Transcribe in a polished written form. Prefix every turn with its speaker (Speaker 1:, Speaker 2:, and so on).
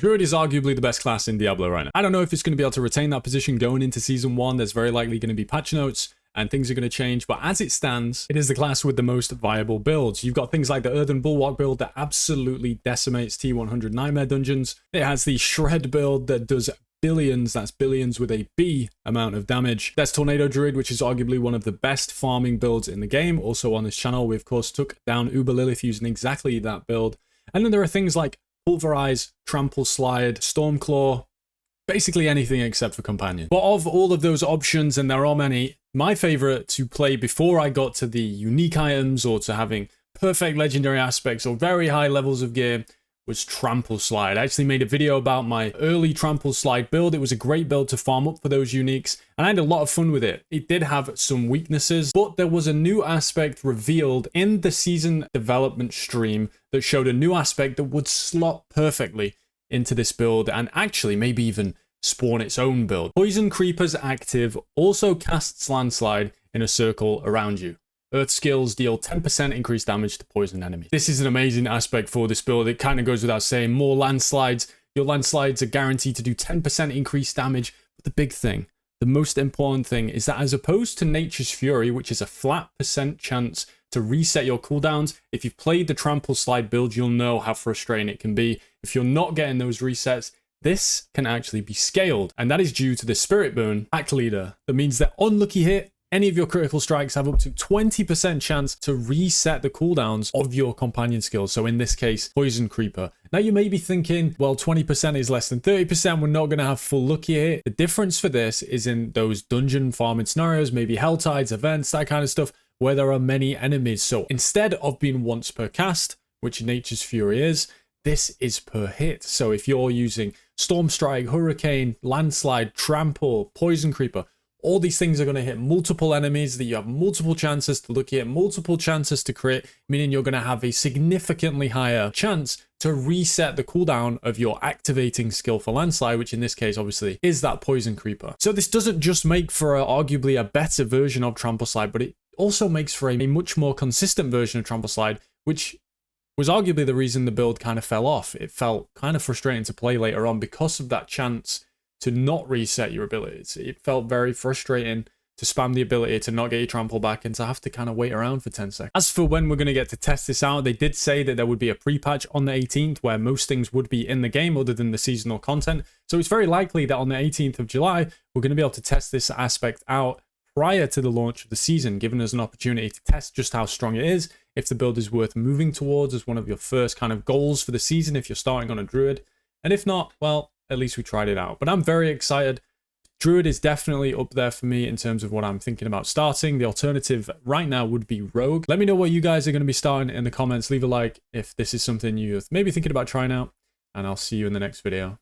Speaker 1: Druid is arguably the best class in Diablo right now. I don't know if it's going to be able to retain that position going into Season 1. There's very likely going to be patch notes and things are going to change, but as it stands, it is the class with the most viable builds. You've got things like the Earthen Bulwark build that absolutely decimates T100 Nightmare dungeons. It has the Shred build that does billions, that's billions with a B amount of damage. There's Tornado Druid, which is arguably one of the best farming builds in the game. Also on this channel, we of course took down Uber Lilith using exactly that build. And then there are things like Pulverize, Trampleslide, Stormclaw, basically anything except for Companion. But of all of those options, and there are many, my favorite to play before I got to the unique items or to having perfect legendary aspects or very high levels of gear was Trampleslide. I actually made a video about my early Trampleslide build. It was a great build to farm up for those uniques, and I had a lot of fun with it. It did have some weaknesses, but there was a new aspect revealed in the season development stream that showed a new aspect that would slot perfectly into this build and actually maybe even spawn its own build. Poison Creepers active also casts Landslide in a circle around you. Earth skills deal 10% increased damage to poison enemies. This is an amazing aspect for this build. It kind of goes without saying. More landslides. Your landslides are guaranteed to do 10% increased damage. But the big thing, the most important thing, is that as opposed to Nature's Fury, which is a flat % chance to reset your cooldowns, if you've played the Trampleslide build, you'll know how frustrating it can be. If you're not getting those resets, this can actually be scaled. And that is due to the Spirit Boon Pack Leader. That means that unlucky hit, any of your critical strikes have up to 20% chance to reset the cooldowns of your companion skills. So in this case, Poison Creeper. Now you may be thinking, well, 20% is less than 30%. We're not going to have full lucky hit. The difference for this is in those dungeon farming scenarios, maybe Helltides, events, that kind of stuff, where there are many enemies. So instead of being once per cast, which Nature's Fury is, this is per hit. So if you're using Storm Strike, Hurricane, Landslide, Trample, Poison Creeper, all these things are going to hit multiple enemies that you have multiple chances to look at, multiple chances to crit, meaning you're going to have a significantly higher chance to reset the cooldown of your activating skill for Landslide, which in this case, obviously, is that Poison Creeper. So this doesn't just make for arguably a better version of Trampleslide, but it also makes for a much more consistent version of Trampleslide, which was arguably the reason the build kind of fell off. It felt kind of frustrating to play later on because of that chance to not reset your abilities. It felt very frustrating to spam the ability to not get your trample back and to have to kind of wait around for 10 seconds. As for when we're going to get to test this out, they did say that there would be a pre-patch on the 18th where most things would be in the game other than the seasonal content. So it's very likely that on the 18th of July, we're going to be able to test this aspect out prior to the launch of the season, giving us an opportunity to test just how strong it is, if the build is worth moving towards as one of your first kind of goals for the season if you're starting on a Druid. And if not, well, at least we tried it out. But I'm very excited. Druid is definitely up there for me in terms of what I'm thinking about starting. The alternative right now would be Rogue. Let me know what you guys are going to be starting in the comments. Leave a like if this is something you're maybe thinking about trying out. And I'll see you in the next video.